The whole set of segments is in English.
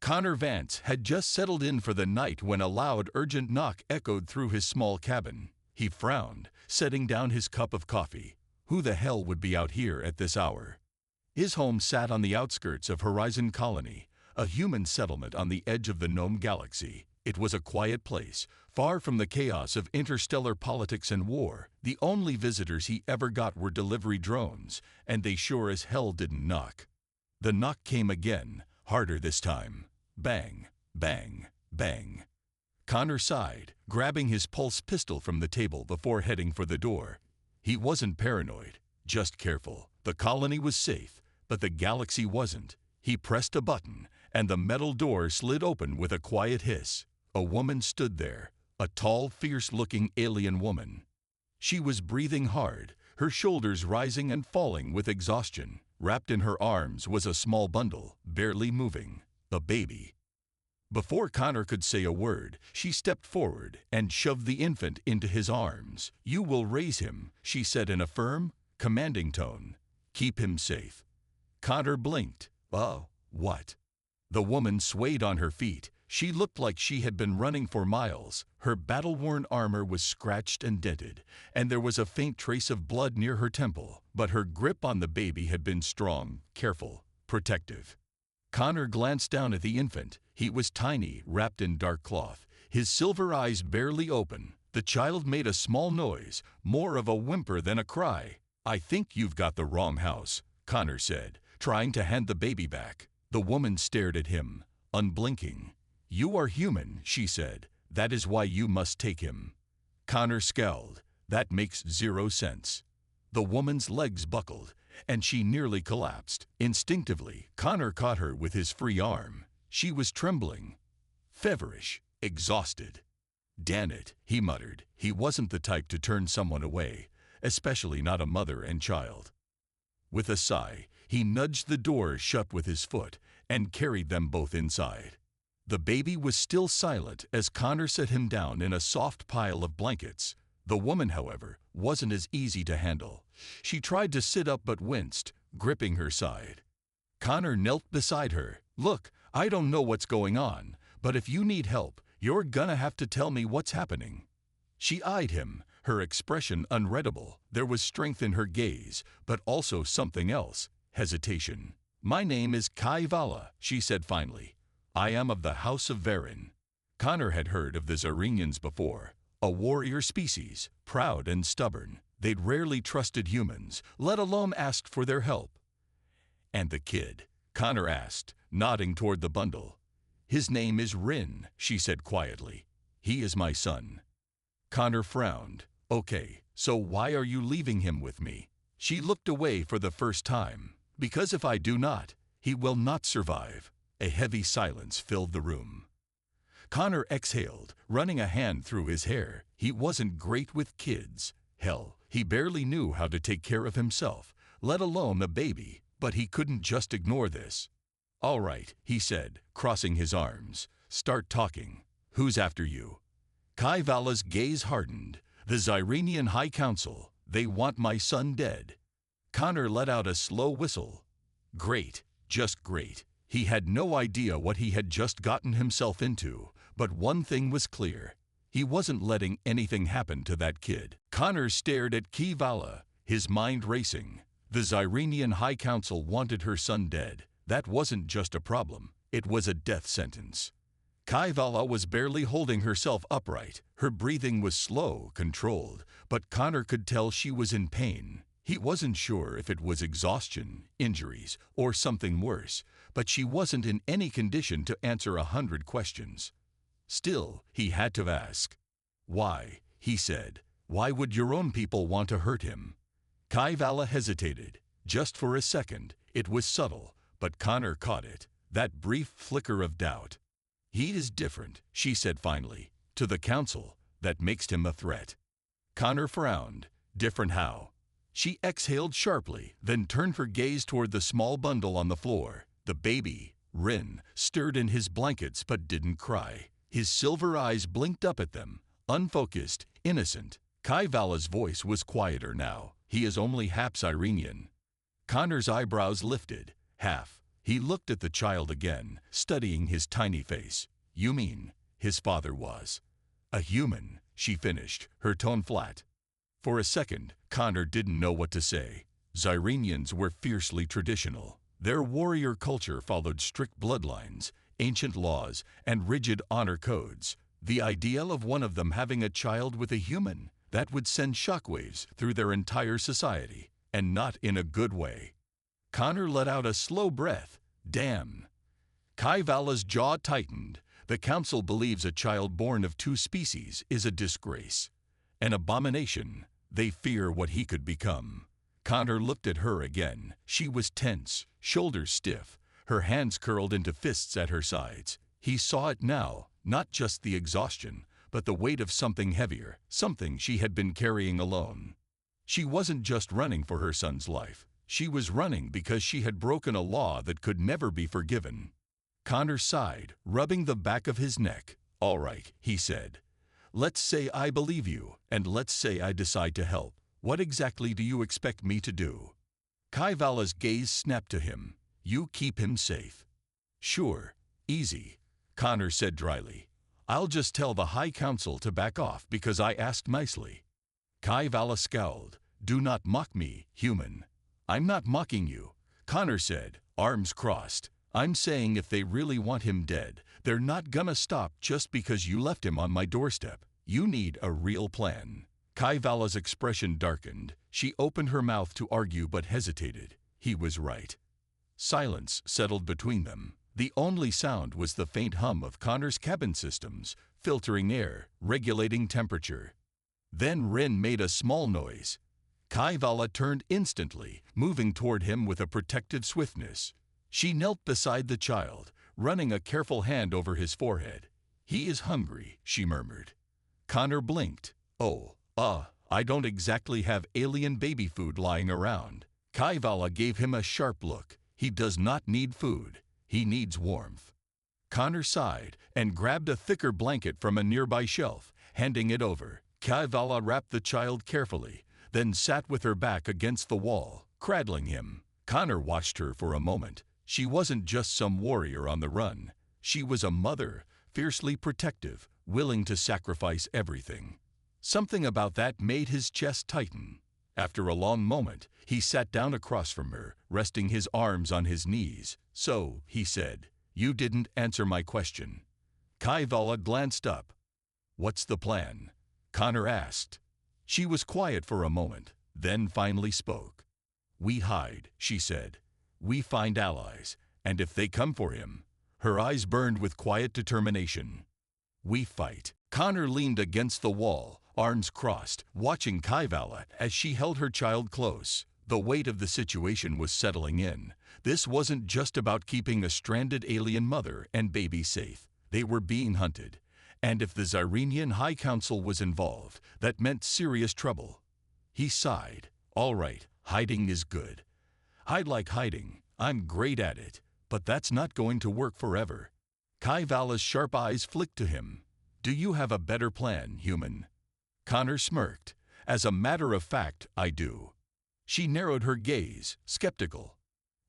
Connor Vance had just settled in for the night when a loud, urgent knock echoed through his small cabin. He frowned, setting down his cup of coffee. Who the hell would be out here at this hour? His home sat on the outskirts of Horizon Colony, a human settlement on the edge of the Gnome Galaxy. It was a quiet place, far from the chaos of interstellar politics and war. The only visitors he ever got were delivery drones, and they sure as hell didn't knock. The knock came again, harder this time. Bang, bang, bang. Connor sighed, grabbing his pulse pistol from the table before heading for the door. He wasn't paranoid, just careful. The colony was safe, but the galaxy wasn't. He pressed a button, and the metal door slid open with a quiet hiss. A woman stood there, a tall, fierce-looking alien woman. She was breathing hard, her shoulders rising and falling with exhaustion. Wrapped in her arms was a small bundle, barely moving. A baby. Before Connor could say a word, she stepped forward and shoved the infant into his arms. "You will raise him," she said in a firm, commanding tone. "Keep him safe." Connor blinked. "Oh, what?" The woman swayed on her feet. She looked like she had been running for miles. Her battle-worn armor was scratched and dented, and there was a faint trace of blood near her temple. But her grip on the baby had been strong, careful, protective. Connor glanced down at the infant. He was tiny, wrapped in dark cloth, his silver eyes barely open. The child made a small noise, more of a whimper than a cry. "I think you've got the wrong house," Connor said, trying to hand the baby back. The woman stared at him, unblinking. "You are human," she said. "That is why you must take him." Connor scowled. "That makes zero sense." The woman's legs buckled, and she nearly collapsed. Instinctively, Connor caught her with his free arm. She was trembling, feverish, exhausted. "Damn it," he muttered. He wasn't the type to turn someone away, especially not a mother and child. With a sigh, he nudged the door shut with his foot and carried them both inside. The baby was still silent as Connor set him down in a soft pile of blankets. The woman, however, wasn't as easy to handle. She tried to sit up but winced, gripping her side. Connor knelt beside her. "Look, I don't know what's going on, but if you need help, you're gonna have to tell me what's happening." She eyed him, her expression unreadable. There was strength in her gaze, but also something else, hesitation. "My name is Kai Vala," she said finally. "I am of the House of Varin." Connor had heard of the Zarenians before, a warrior species, proud and stubborn. They'd rarely trusted humans, let alone asked for their help. "And the kid?" Connor asked, nodding toward the bundle. "His name is Rin," she said quietly. "He is my son." Connor frowned. "Okay, so why are you leaving him with me?" She looked away for the first time. "Because if I do not, he will not survive." A heavy silence filled the room. Connor exhaled, running a hand through his hair. He wasn't great with kids. Hell, he barely knew how to take care of himself, let alone a baby. But he couldn't just ignore this. "All right," he said, crossing his arms. "Start talking. Who's after you?" Kai Vala's gaze hardened. "The Zyrenian High Council. They want my son dead." Connor let out a slow whistle. Great, just great. He had no idea what he had just gotten himself into, but one thing was clear. He wasn't letting anything happen to that kid. Connor stared at Kai Vala, his mind racing. The Zyrenian High Council wanted her son dead. That wasn't just a problem, it was a death sentence. Kai Vala was barely holding herself upright. Her breathing was slow, controlled, but Connor could tell she was in pain. He wasn't sure if it was exhaustion, injuries, or something worse, but she wasn't in any condition to answer 100 questions. Still, he had to ask. "Why?" he said. "Why would your own people want to hurt him?" Kai Vala hesitated. Just for a second. It was subtle, but Connor caught it. That brief flicker of doubt. "He is different," she said finally. "To the council, that makes him a threat." Connor frowned. "Different how?" She exhaled sharply, then turned her gaze toward the small bundle on the floor. The baby, Rin, stirred in his blankets but didn't cry. His silver eyes blinked up at them, unfocused, innocent. Kai Vala's voice was quieter now. "He is only half Zyrenian." Connor's eyebrows lifted. "Half. He looked at the child again, studying his tiny face. You mean, his father was a human, she finished, her tone flat. For a second, Connor didn't know what to say. Zyrenians were fiercely traditional. Their warrior culture followed strict bloodlines, ancient laws, and rigid honor codes. The ideal of one of them having a child with a human, that would send shockwaves through their entire society, and not in a good way. Connor let out a slow breath. Damn. Kaivala's jaw tightened. The council believes a child born of two species is a disgrace, an abomination. They fear what he could become. Connor looked at her again. She was tense, shoulders stiff, her hands curled into fists at her sides. He saw it now, not just the exhaustion, but the weight of something heavier, something she had been carrying alone. She wasn't just running for her son's life. She was running because she had broken a law that could never be forgiven. Connor sighed, rubbing the back of his neck. All right, he said. Let's say I believe you, and let's say I decide to help. What exactly do you expect me to do? Kaivala's gaze snapped to him. You keep him safe. Sure, easy, Connor said dryly. I'll just tell the High Council to back off because I asked nicely. Kaivala scowled. Do not mock me, human. I'm not mocking you, Connor said, arms crossed. I'm saying if they really want him dead, they're not gonna stop just because you left him on my doorstep. You need a real plan. Kaivala's expression darkened. She opened her mouth to argue but hesitated. He was right. Silence settled between them. The only sound was the faint hum of Connor's cabin systems, filtering air, regulating temperature. Then Rin made a small noise. Kaivala turned instantly, moving toward him with a protective swiftness. She knelt beside the child, running a careful hand over his forehead. He is hungry, she murmured. Connor blinked. Oh, I don't exactly have alien baby food lying around. Kaivala gave him a sharp look. He does not need food. He needs warmth. Connor sighed and grabbed a thicker blanket from a nearby shelf, handing it over. Kaivala wrapped the child carefully, then sat with her back against the wall, cradling him. Connor watched her for a moment. She wasn't just some warrior on the run. She was a mother, fiercely protective, willing to sacrifice everything. Something about that made his chest tighten. After a long moment, he sat down across from her, resting his arms on his knees. So, he said, you didn't answer my question. Kaivala glanced up. What's the plan? Connor asked. She was quiet for a moment, then finally spoke. We hide, she said. We find allies, and if they come for him, her eyes burned with quiet determination. We fight. Connor leaned against the wall, arms crossed, watching Kaivala as she held her child close. The weight of the situation was settling in. This wasn't just about keeping a stranded alien mother and baby safe. They were being hunted. And if the Zyrenian High Council was involved, that meant serious trouble. He sighed. All right, hiding is good. I'd like hiding. I'm great at it. But that's not going to work forever. Kaivala's sharp eyes flicked to him. Do you have a better plan, human? Connor smirked. As a matter of fact, I do. She narrowed her gaze, skeptical.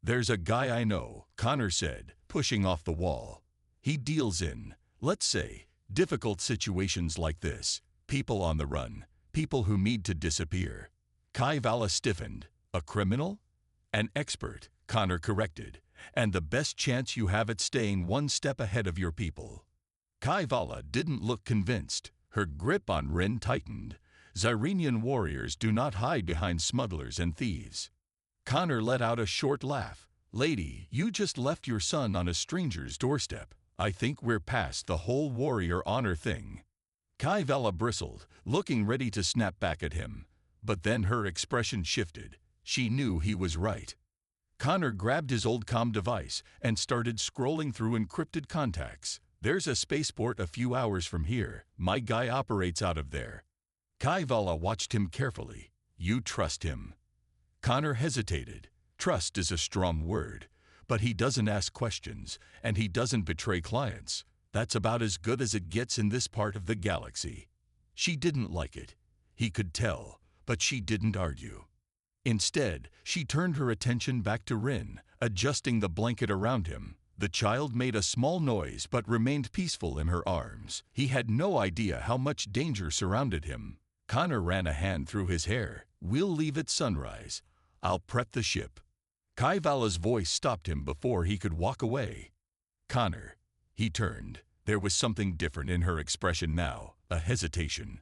There's a guy I know, Connor said, pushing off the wall. He deals in, let's say, difficult situations like this. People on the run. People who need to disappear. Kaivala stiffened. A criminal? An expert, Connor corrected. And the best chance you have at staying one step ahead of your people. Kaivala didn't look convinced. Her grip on Rin tightened. Zyrenian warriors do not hide behind smugglers and thieves. Connor let out a short laugh. Lady, you just left your son on a stranger's doorstep. I think we're past the whole warrior honor thing. Kaivala bristled, looking ready to snap back at him. But then her expression shifted. She knew he was right. Connor grabbed his old comm device and started scrolling through encrypted contacts. There's a spaceport a few hours from here. My guy operates out of there. Kaivala watched him carefully. You trust him. Connor hesitated. Trust is a strong word. But he doesn't ask questions, and he doesn't betray clients. That's about as good as it gets in this part of the galaxy. She didn't like it. He could tell, but she didn't argue. Instead, she turned her attention back to Rin, adjusting the blanket around him. The child made a small noise but remained peaceful in her arms. He had no idea how much danger surrounded him. Connor ran a hand through his hair. "We'll leave at sunrise. I'll prep the ship." Kaivala's voice stopped him before he could walk away. "Connor." He turned. There was something different in her expression now, a hesitation,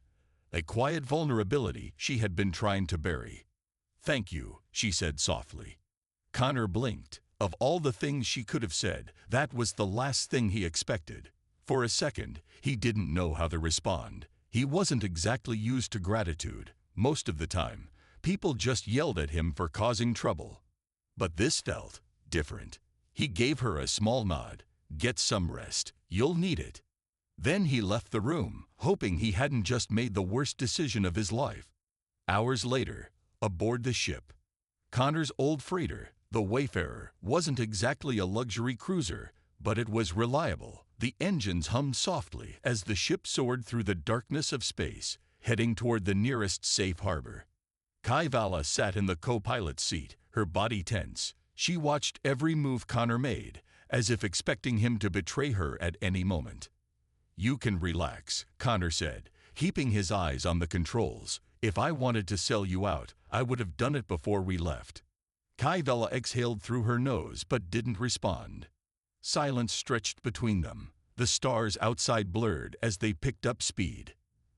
a quiet vulnerability she had been trying to bury. "Thank you," she said softly. Connor blinked. Of all the things she could have said, that was the last thing he expected. For a second, he didn't know how to respond. He wasn't exactly used to gratitude. Most of the time, people just yelled at him for causing trouble. But this felt different. He gave her a small nod. "Get some rest. You'll need it." Then he left the room, hoping he hadn't just made the worst decision of his life. Hours later, aboard the ship, Connor's old freighter, the Wayfarer, wasn't exactly a luxury cruiser, but it was reliable. The engines hummed softly as the ship soared through the darkness of space, heading toward the nearest safe harbor. Kaivala sat in the co-pilot's seat, her body tense. She watched every move Connor made, as if expecting him to betray her at any moment. "You can relax," Connor said, keeping his eyes on the controls. "If I wanted to sell you out, I would have done it before we left." Kaivala exhaled through her nose but didn't respond. Silence stretched between them. The stars outside blurred as they picked up speed.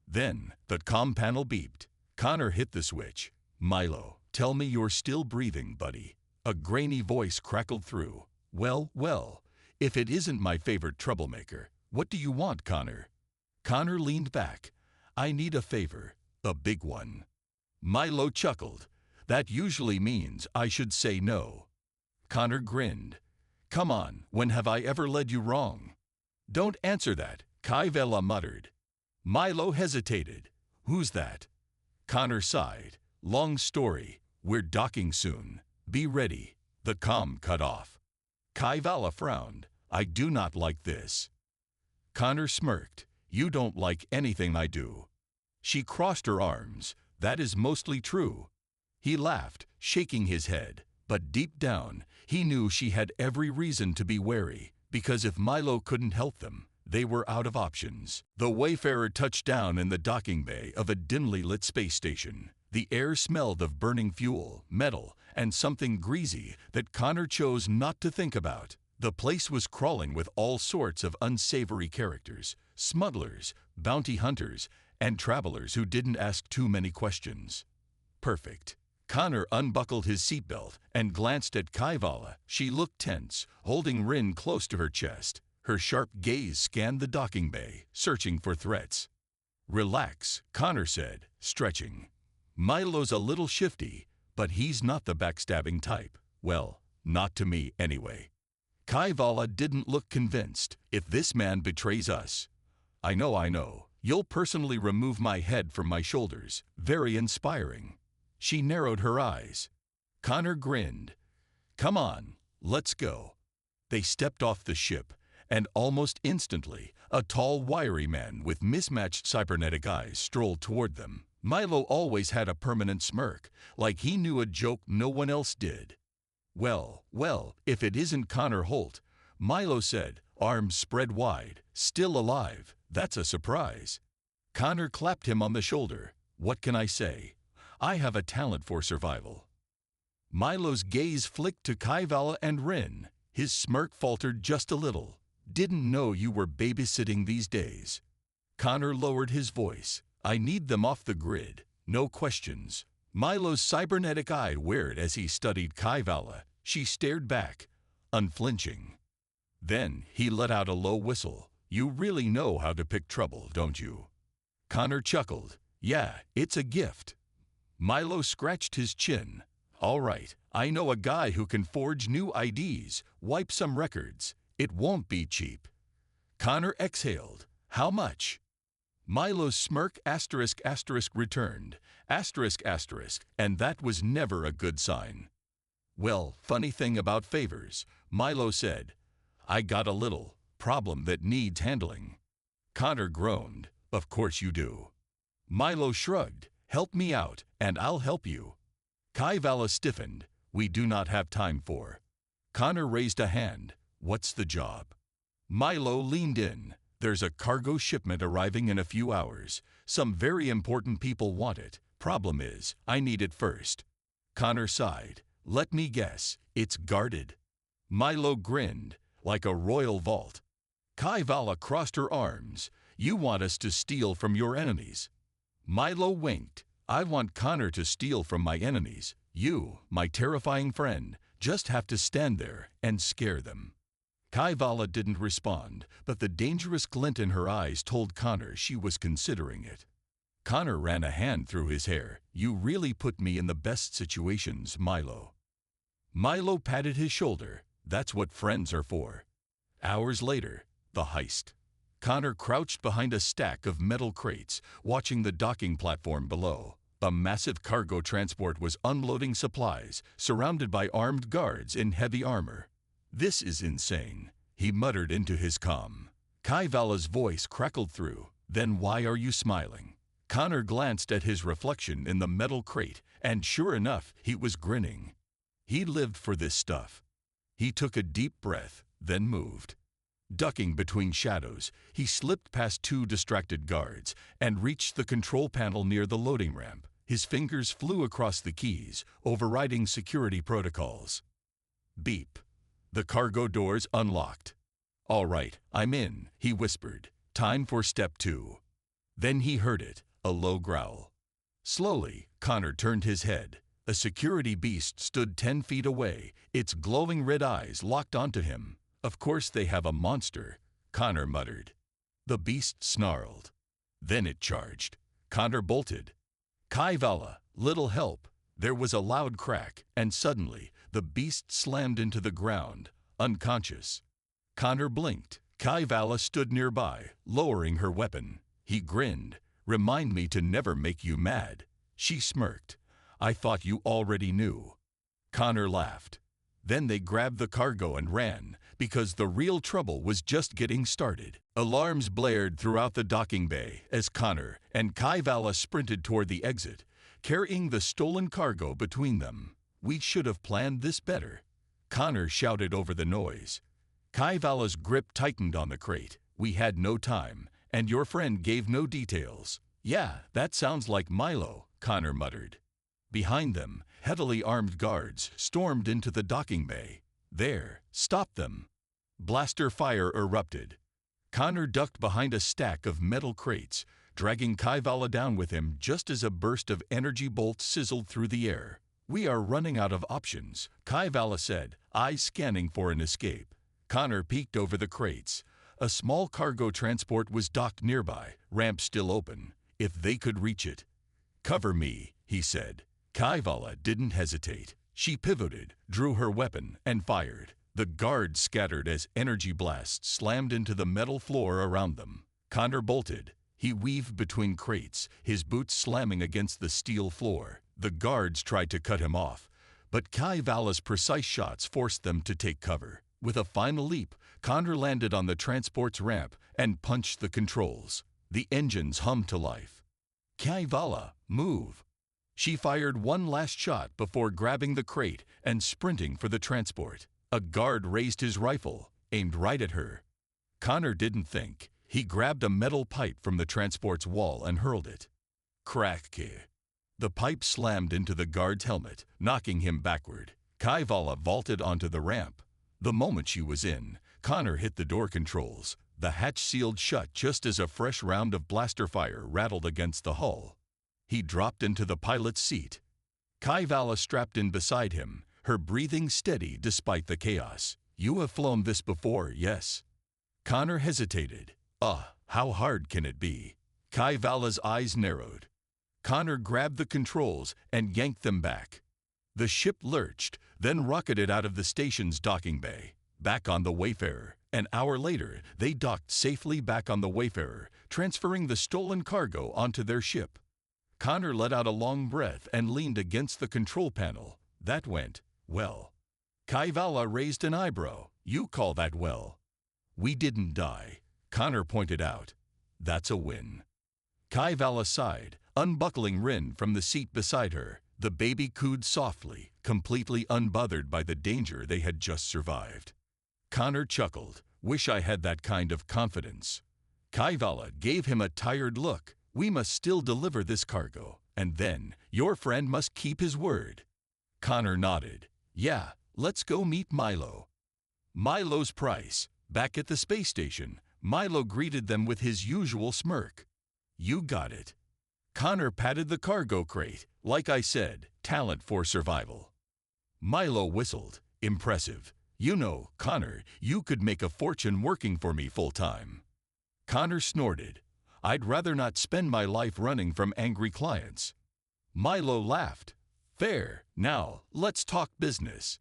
Then, the comm panel beeped. Connor hit the switch. "Milo, tell me you're still breathing, buddy." A grainy voice crackled through. Well, if it isn't my favorite troublemaker, what do you want, Connor?" Connor leaned back. "I need a favor, a big one." Milo chuckled. "That usually means I should say no." Connor grinned. "Come on, when have I ever led you wrong?" "Don't answer that," Kaivala muttered. Milo hesitated. "Who's that?" Connor sighed. "Long story. We're docking soon. Be ready." The comm cut off. Kaivala frowned. "I do not like this." Connor smirked. "You don't like anything I do." She crossed her arms. "That is mostly true." He laughed, shaking his head. But deep down, he knew she had every reason to be wary, because if Milo couldn't help them, they were out of options. The Wayfarer touched down in the docking bay of a dimly lit space station. The air smelled of burning fuel, metal, and something greasy that Connor chose not to think about. The place was crawling with all sorts of unsavory characters, smugglers, bounty hunters, and travelers who didn't ask too many questions. Perfect. Connor unbuckled his seatbelt and glanced at Kaivala. She looked tense, holding Rin close to her chest. Her sharp gaze scanned the docking bay, searching for threats. "Relax," Connor said, stretching. "Milo's a little shifty, but he's not the backstabbing type. Well, not to me, anyway." Kaivala didn't look convinced. "If this man betrays us..." I know. You'll personally remove my head from my shoulders." Very inspiring. She narrowed her eyes. Connor grinned. "Come on, let's go." They stepped off the ship, and almost instantly, a tall, wiry man with mismatched cybernetic eyes strolled toward them. Milo always had a permanent smirk, like he knew a joke no one else did. Well, if it isn't Connor Holt," Milo said, arms spread wide. "Still alive. That's a surprise." Connor clapped him on the shoulder. "What can I say? I have a talent for survival." Milo's gaze flicked to Kaivala and Rin. His smirk faltered just a little. "Didn't know you were babysitting these days." Connor lowered his voice. "I need them off the grid. No questions." Milo's cybernetic eye wared as he studied Kaivala. She stared back, unflinching. Then he let out a low whistle. "You really know how to pick trouble, don't you?" Connor chuckled. "Yeah, it's a gift." Milo scratched his chin. "All right, I know a guy who can forge new IDs, wipe some records. It won't be cheap." Connor exhaled. "How much?" Milo's smirk *** returned, ***, and that was never a good sign. "Well, funny thing about favors," Milo said. "I got a little problem that needs handling." Connor groaned. "Of course you do." Milo shrugged. "Help me out, and I'll help you." Kaivala stiffened. We do not have time for. Connor raised a hand. What's the job? Milo leaned in. There's a cargo shipment arriving in a few hours. Some very important people want it. Problem is, I need it first. Connor sighed. Let me guess, it's guarded. Milo grinned, like a royal vault. Kaivala crossed her arms. You want us to steal from your enemies. Milo winked. I want Connor to steal from my enemies. You, my terrifying friend, just have to stand there and scare them. Kaivala didn't respond, but the dangerous glint in her eyes told Connor she was considering it. Connor ran a hand through his hair. You really put me in the best situations, Milo. Milo patted his shoulder. That's what friends are for. Hours later, the heist. Connor crouched behind a stack of metal crates, watching the docking platform below. A massive cargo transport was unloading supplies, surrounded by armed guards in heavy armor. This is insane, he muttered into his comm. Kaivala's voice crackled through. Then why are you smiling? Connor glanced at his reflection in the metal crate, and sure enough, he was grinning. He lived for this stuff. He took a deep breath, then moved. Ducking between shadows, he slipped past two distracted guards and reached the control panel near the loading ramp. His fingers flew across the keys, overriding security protocols. Beep. The cargo doors unlocked. All right, I'm in, he whispered. Time for step 2. Then he heard it, a low growl. Slowly, Connor turned his head. A security beast stood 10 feet away, its glowing red eyes locked onto him. Of course they have a monster, Connor muttered. The beast snarled. Then it charged. Connor bolted. Kaivala, little help. There was a loud crack, and suddenly, the beast slammed into the ground, unconscious. Connor blinked. Kaivala stood nearby, lowering her weapon. He grinned. Remind me to never make you mad. She smirked. I thought you already knew. Connor laughed. Then they grabbed the cargo and ran, because the real trouble was just getting started. Alarms blared throughout the docking bay as Connor and Kaivala sprinted toward the exit, carrying the stolen cargo between them. We should have planned this better, Connor shouted over the noise. Kaivala's grip tightened on the crate. We had no time, and your friend gave no details. Yeah, that sounds like Milo, Connor muttered. Behind them, heavily armed guards stormed into the docking bay. There, stop them. Blaster fire erupted. Connor ducked behind a stack of metal crates, dragging Kaivala down with him just as a burst of energy bolts sizzled through the air. We are running out of options, Kaivala said, eyes scanning for an escape. Connor peeked over the crates. A small cargo transport was docked nearby, ramp still open. If they could reach it. Cover me, he said. Kaivala didn't hesitate. She pivoted, drew her weapon, and fired. The guards scattered as energy blasts slammed into the metal floor around them. Connor bolted. He weaved between crates, his boots slamming against the steel floor. The guards tried to cut him off, but Kaivala's precise shots forced them to take cover. With a final leap, Connor landed on the transport's ramp and punched the controls. The engines hummed to life. Kaivala, move! She fired one last shot before grabbing the crate and sprinting for the transport. A guard raised his rifle, aimed right at her. Connor didn't think. He grabbed a metal pipe from the transport's wall and hurled it. Crack! The pipe slammed into the guard's helmet, knocking him backward. Kaivala vaulted onto the ramp. The moment she was in, Connor hit the door controls. The hatch sealed shut just as a fresh round of blaster fire rattled against the hull. He dropped into the pilot's seat. Kaivala strapped in beside him, her breathing steady despite the chaos. You have flown this before, yes? Connor hesitated. How hard can it be? Kaivala's eyes narrowed. Connor grabbed the controls and yanked them back. The ship lurched, then rocketed out of the station's docking bay. Back on the Wayfarer. An hour later, they docked safely back on the Wayfarer, transferring the stolen cargo onto their ship. Connor let out a long breath and leaned against the control panel. That went well. Kaivala raised an eyebrow. You call that well? We didn't die, Connor pointed out. That's a win. Kaivala sighed, unbuckling Rin from the seat beside her. The baby cooed softly, completely unbothered by the danger they had just survived. Connor chuckled. Wish I had that kind of confidence. Kaivala gave him a tired look. We must still deliver this cargo, and then your friend must keep his word. Connor nodded. Yeah, let's go meet Milo. Milo's price. Back at the space station, Milo greeted them with his usual smirk. You got it. Connor patted the cargo crate. Like I said, talent for survival. Milo whistled. Impressive. You know, Connor, you could make a fortune working for me full-time. Connor snorted. I'd rather not spend my life running from angry clients. Milo laughed. Fair. Now, let's talk business.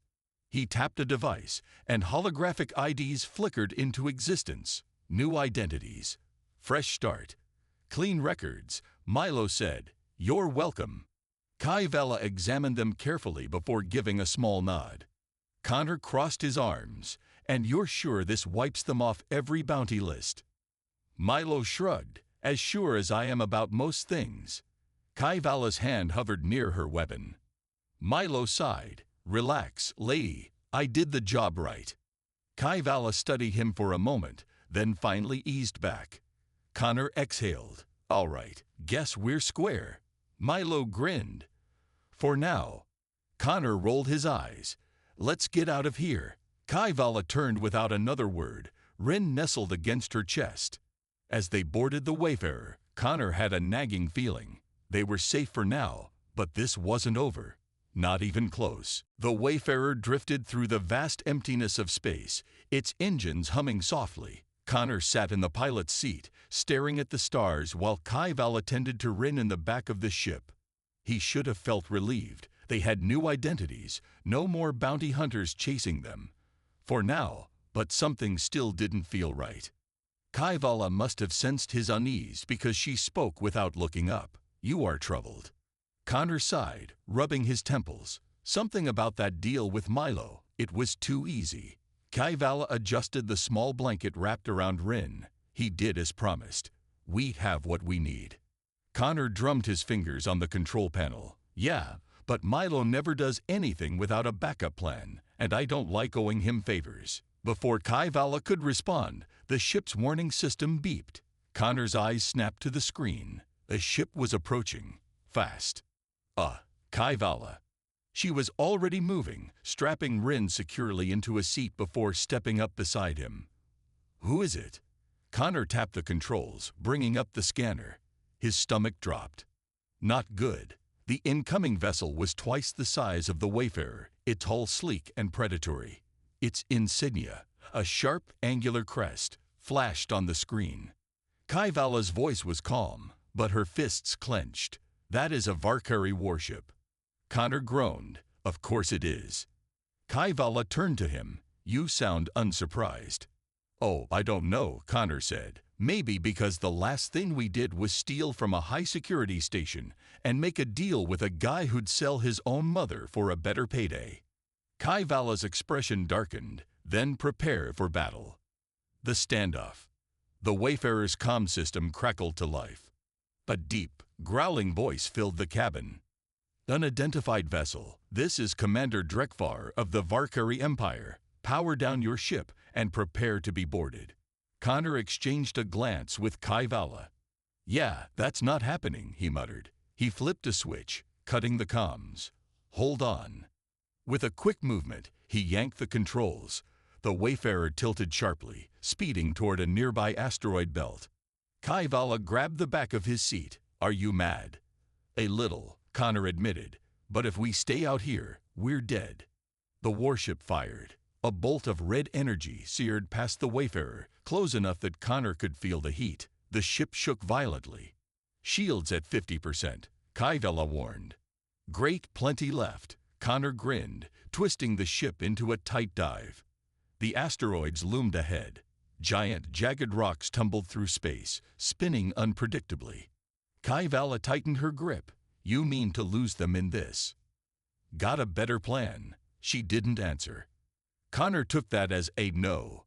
He tapped a device, and holographic IDs flickered into existence. New identities. Fresh start. Clean records. Milo said, You're welcome. Kaivala examined them carefully before giving a small nod. Connor crossed his arms. And you're sure this wipes them off every bounty list? Milo shrugged. As sure as I am about most things. Kaivala's hand hovered near her weapon. Milo sighed. Relax, lady. I did the job right. Kaivala studied him for a moment, then finally eased back. Connor exhaled. All right, guess we're square. Milo grinned. For now. Connor rolled his eyes. Let's get out of here. Kaivala turned without another word. Rin nestled against her chest. As they boarded the Wayfarer, Connor had a nagging feeling. They were safe for now, but this wasn't over. Not even close. The Wayfarer drifted through the vast emptiness of space, its engines humming softly. Connor sat in the pilot's seat, staring at the stars while Kaivala tended to Rin in the back of the ship. He should have felt relieved. They had new identities, no more bounty hunters chasing them. For now, but something still didn't feel right. Kaivala must have sensed his unease because she spoke without looking up. You are troubled. Connor sighed, rubbing his temples. Something about that deal with Milo, it was too easy. Kaivala adjusted the small blanket wrapped around Rin. He did as promised. We have what we need. Connor drummed his fingers on the control panel. Yeah, but Milo never does anything without a backup plan, and I don't like owing him favors. Before Kaivala could respond, the ship's warning system beeped. Connor's eyes snapped to the screen. A ship was approaching. Fast. Kaivala. She was already moving, strapping Rin securely into a seat before stepping up beside him. Who is it? Connor tapped the controls, bringing up the scanner. His stomach dropped. Not good. The incoming vessel was twice the size of the Wayfarer, its hull sleek and predatory. Its insignia, a sharp, angular crest, flashed on the screen. Kaivala's voice was calm, but her fists clenched. That is a Valkyrie warship. Connor groaned. Of course it is. Kaivala turned to him. You sound unsurprised. Oh, I don't know, Connor said. Maybe because the last thing we did was steal from a high-security station and make a deal with a guy who'd sell his own mother for a better payday. Kaivala's expression darkened, then prepare for battle. The standoff. The Wayfarer's comm system crackled to life. A deep, growling voice filled the cabin. Unidentified vessel, this is Commander Drekvar of the Valkyrie Empire. Power down your ship and prepare to be boarded. Connor exchanged a glance with Kaivala. Yeah, that's not happening, he muttered. He flipped a switch, cutting the comms. Hold on. With a quick movement, he yanked the controls. The Wayfarer tilted sharply, speeding toward a nearby asteroid belt. Kaivala grabbed the back of his seat. Are you mad? A little, Connor admitted. But if we stay out here, we're dead. The warship fired. A bolt of red energy seared past the Wayfarer, close enough that Connor could feel the heat. The ship shook violently. Shields at 50%, Kaivala warned. Great, plenty left. Connor grinned, twisting the ship into a tight dive. The asteroids loomed ahead. Giant, jagged rocks tumbled through space, spinning unpredictably. Kaivala tightened her grip. You mean to lose them in this? Got a better plan? She didn't answer. Connor took that as a no.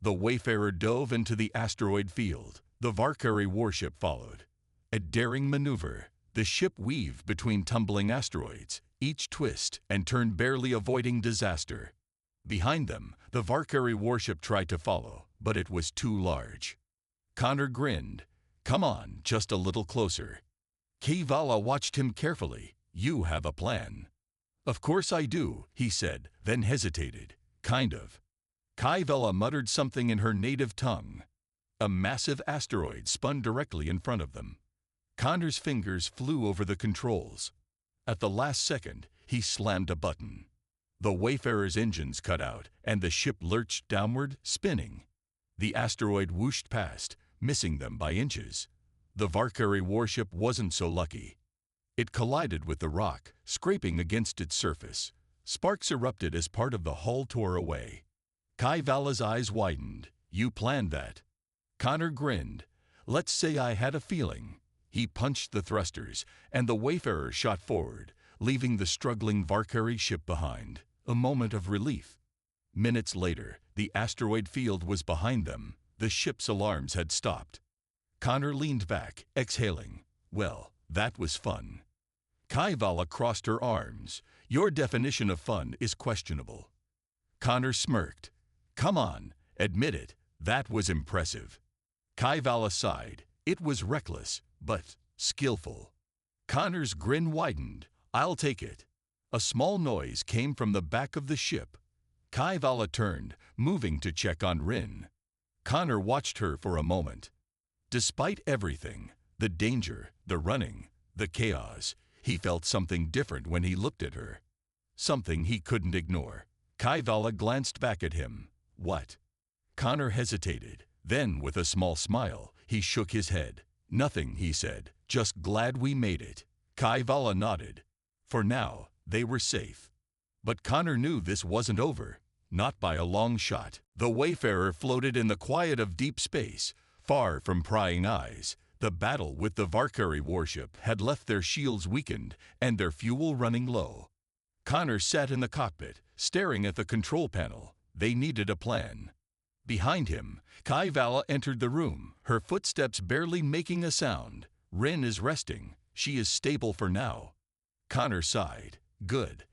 The Wayfarer dove into the asteroid field. The Valkyrie warship followed. A daring maneuver. The ship weaved between tumbling asteroids, each twist and turn barely avoiding disaster. Behind them, the Valkyrie warship tried to follow, but it was too large. Connor grinned. Come on, just a little closer. Kayvala watched him carefully. You have a plan. Of course I do, he said, then hesitated. Kind of. Kayvala muttered something in her native tongue. A massive asteroid spun directly in front of them. Connor's fingers flew over the controls. At the last second, he slammed a button. The Wayfarer's engines cut out, and the ship lurched downward, spinning. The asteroid whooshed past, missing them by inches. The Valkyrie warship wasn't so lucky. It collided with the rock, scraping against its surface. Sparks erupted as part of the hull tore away. Kayvala's eyes widened. You planned that. Connor grinned. Let's say I had a feeling. He punched the thrusters, and the Wayfarer shot forward, leaving the struggling Valkyrie ship behind. A moment of relief. Minutes later, the asteroid field was behind them. The ship's alarms had stopped. Connor leaned back, exhaling. Well, that was fun. Kayvala crossed her arms. Your definition of fun is questionable. Connor smirked. Come on, admit it, that was impressive. Kayvala sighed. It was reckless, but skillful. Connor's grin widened. I'll take it. A small noise came from the back of the ship. Kayvala turned, moving to check on Rin. Connor watched her for a moment. Despite everything, the danger, the running, the chaos, he felt something different when he looked at her. Something he couldn't ignore. Kayvala glanced back at him. What? Connor hesitated. Then, with a small smile, he shook his head. Nothing, he said. Just glad we made it. Kayvala nodded. For now, they were safe. But Connor knew this wasn't over. Not by a long shot. The Wayfarer floated in the quiet of deep space, far from prying eyes. The battle with the Valkyrie warship had left their shields weakened and their fuel running low. Connor sat in the cockpit, staring at the control panel. They needed a plan. Behind him, Kayvala entered the room, her footsteps barely making a sound. Rin is resting. She is stable for now. Connor sighed. Good.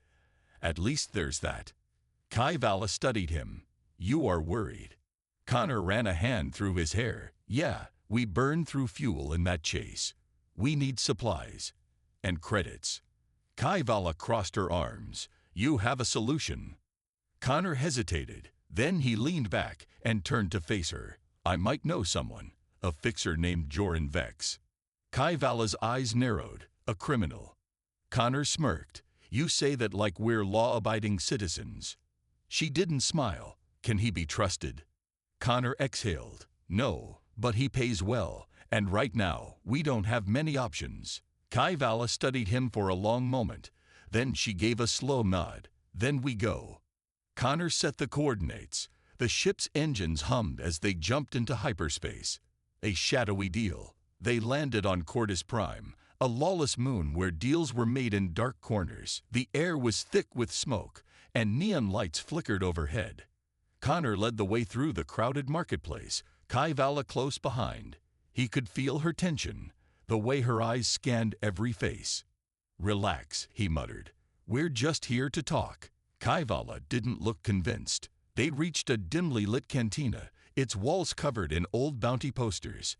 At least there's that. Kayvala studied him. You are worried. Connor ran a hand through his hair. Yeah, we burned through fuel in that chase. We need supplies. And credits. Kayvala crossed her arms. You have a solution. Connor hesitated. Then he leaned back and turned to face her. I might know someone. A fixer named Joran Vex. Kayvala's eyes narrowed. A criminal. Connor smirked. You say that like we're law-abiding citizens. She didn't smile. Can he be trusted? Connor exhaled. No, but he pays well, and right now, we don't have many options. Kayvala studied him for a long moment. Then she gave a slow nod. Then we go. Connor set the coordinates. The ship's engines hummed as they jumped into hyperspace. A shadowy deal. They landed on Cordis Prime, a lawless moon where deals were made in dark corners. The air was thick with smoke, and neon lights flickered overhead. Connor led the way through the crowded marketplace, Kayvala close behind. He could feel her tension, the way her eyes scanned every face. Relax, he muttered. We're just here to talk. Kayvala didn't look convinced. They reached a dimly lit cantina, its walls covered in old bounty posters.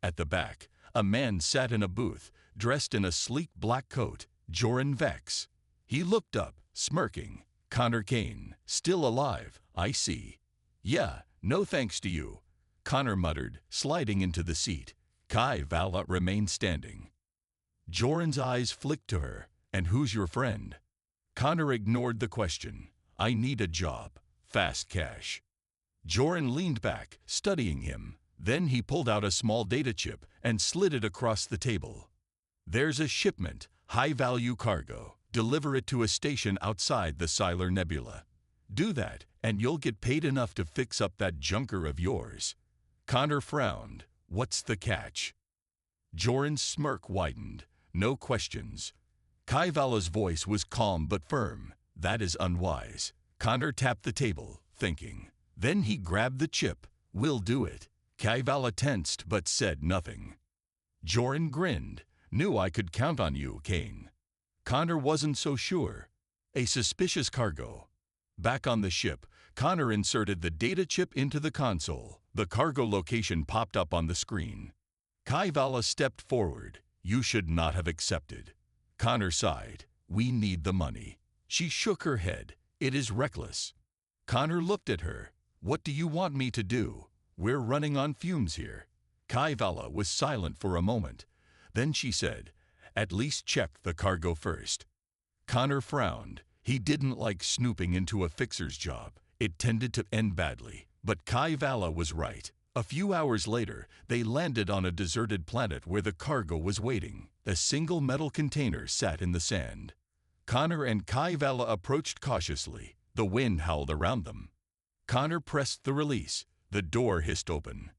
At the back, a man sat in a booth, dressed in a sleek black coat, Joran Vex. He looked up, smirking. Connor Kane, still alive, I see. Yeah, no thanks to you. Connor muttered, sliding into the seat. Kayvala remained standing. Joran's eyes flicked to her. And who's your friend? Connor ignored the question. I need a job. Fast cash. Joran leaned back, studying him. Then he pulled out a small data chip and slid it across the table. There's a shipment, high-value cargo. Deliver it to a station outside the Sylar Nebula. Do that, and you'll get paid enough to fix up that junker of yours. Connor frowned. What's the catch? Joran's smirk widened. No questions. Kayvala's voice was calm but firm. That is unwise. Connor tapped the table, thinking. Then he grabbed the chip. We'll do it. Kayvala tensed but said nothing. Joran grinned. Knew I could count on you, Kane. Connor wasn't so sure. A suspicious cargo. Back on the ship, Connor inserted the data chip into the console. The cargo location popped up on the screen. Kaivala stepped forward. You should not have accepted. Connor sighed. We need the money. She shook her head. It is reckless. Connor looked at her. What do you want me to do? We're running on fumes here. Kaivala was silent for a moment. Then she said, at least check the cargo first. Connor frowned. He didn't like snooping into a fixer's job. It tended to end badly. But Kaivala was right. A few hours later, they landed on a deserted planet where the cargo was waiting. A single metal container sat in the sand. Connor and Kaivala approached cautiously. The wind howled around them. Connor pressed the release. The door hissed open.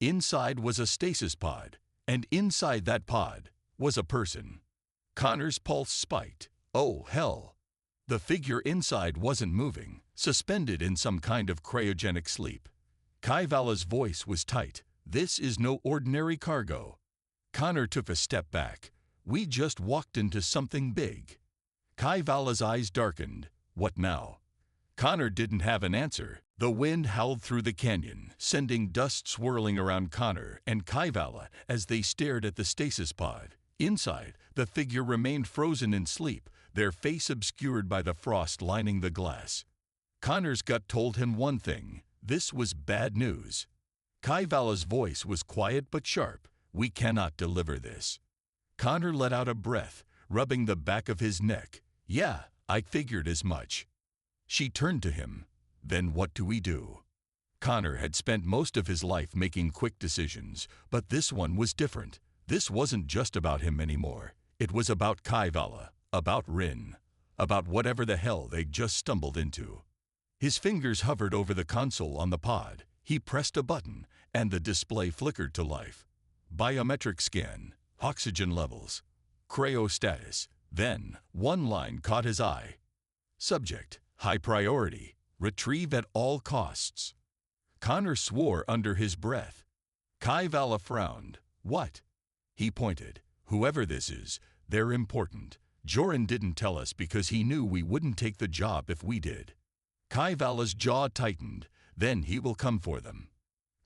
Inside was a stasis pod, and inside that pod was a person. Connor's pulse spiked. Oh, hell! The figure inside wasn't moving, suspended in some kind of cryogenic sleep. Kaivala's voice was tight. This is no ordinary cargo. Connor took a step back. We just walked into something big. Kaivala's eyes darkened. What now? Connor didn't have an answer. The wind howled through the canyon, sending dust swirling around Connor and Kaivala as they stared at the stasis pod. Inside, the figure remained frozen in sleep, their face obscured by the frost lining the glass. Connor's gut told him one thing. This was bad news. Kaivala's voice was quiet but sharp. We cannot deliver this. Connor let out a breath, rubbing the back of his neck. Yeah, I figured as much. She turned to him. Then what do we do? Connor had spent most of his life making quick decisions, but this one was different. This wasn't just about him anymore. It was about Kaivala, about Rin, about whatever the hell they'd just stumbled into. His fingers hovered over the console on the pod. He pressed a button, and the display flickered to life. Biometric scan, oxygen levels, cryo status. Then, one line caught his eye. Subject, high priority, retrieve at all costs. Connor swore under his breath. Kaivala frowned. What? He pointed. Whoever this is, they're important. Joran didn't tell us because he knew we wouldn't take the job if we did. Kaivala's jaw tightened. Then he will come for them.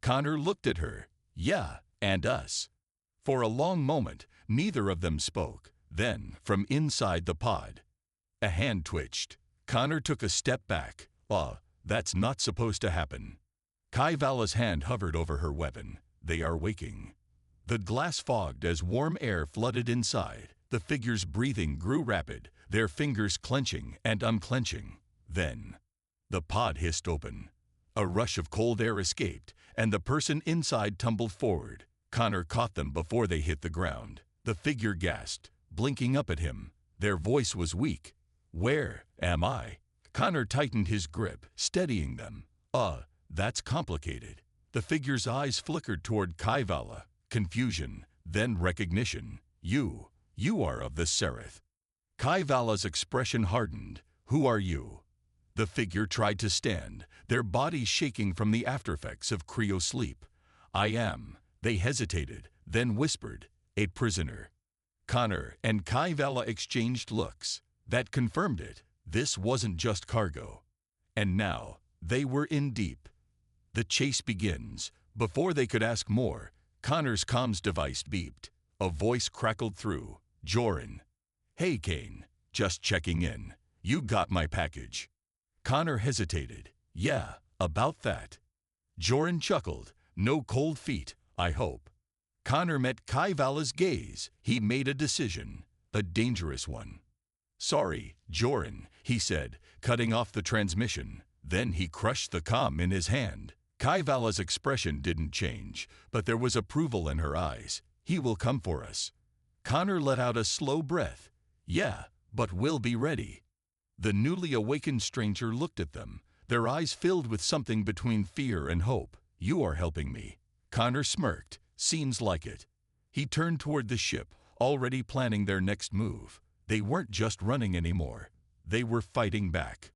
Connor looked at her. Yeah, and us. For a long moment, neither of them spoke. Then, from inside the pod, a hand twitched. Connor took a step back. That's not supposed to happen. Kaivala's hand hovered over her weapon. They are waking. The glass fogged as warm air flooded inside. The figure's breathing grew rapid, their fingers clenching and unclenching. Then, the pod hissed open. A rush of cold air escaped, and the person inside tumbled forward. Connor caught them before they hit the ground. The figure gasped, blinking up at him. Their voice was weak. Where am I? Connor tightened his grip, steadying them. That's complicated. The figure's eyes flickered toward Kaivala. Confusion, then recognition. You are of the Seraph. Kaivala's expression hardened. Who are you? The figure tried to stand, their bodies shaking from the aftereffects of cryo sleep. I am. They hesitated, then whispered. A prisoner. Connor and Kaivala exchanged looks. That confirmed it. This wasn't just cargo. And now, they were in deep. The chase begins. Before they could ask more, Connor's comms device beeped. A voice crackled through. Joran. Hey, Kane. Just checking in. You got my package. Connor hesitated. Yeah, about that. Joran chuckled. No cold feet, I hope. Connor met Kaivala's gaze. He made a decision. A dangerous one. Sorry, Joran, he said, cutting off the transmission. Then he crushed the comm in his hand. Kaivala's expression didn't change, but there was approval in her eyes. He will come for us. Connor let out a slow breath. Yeah, but we'll be ready. The newly awakened stranger looked at them, their eyes filled with something between fear and hope. You are helping me. Connor smirked. Seems like it. He turned toward the ship, already planning their next move. They weren't just running anymore. They were fighting back.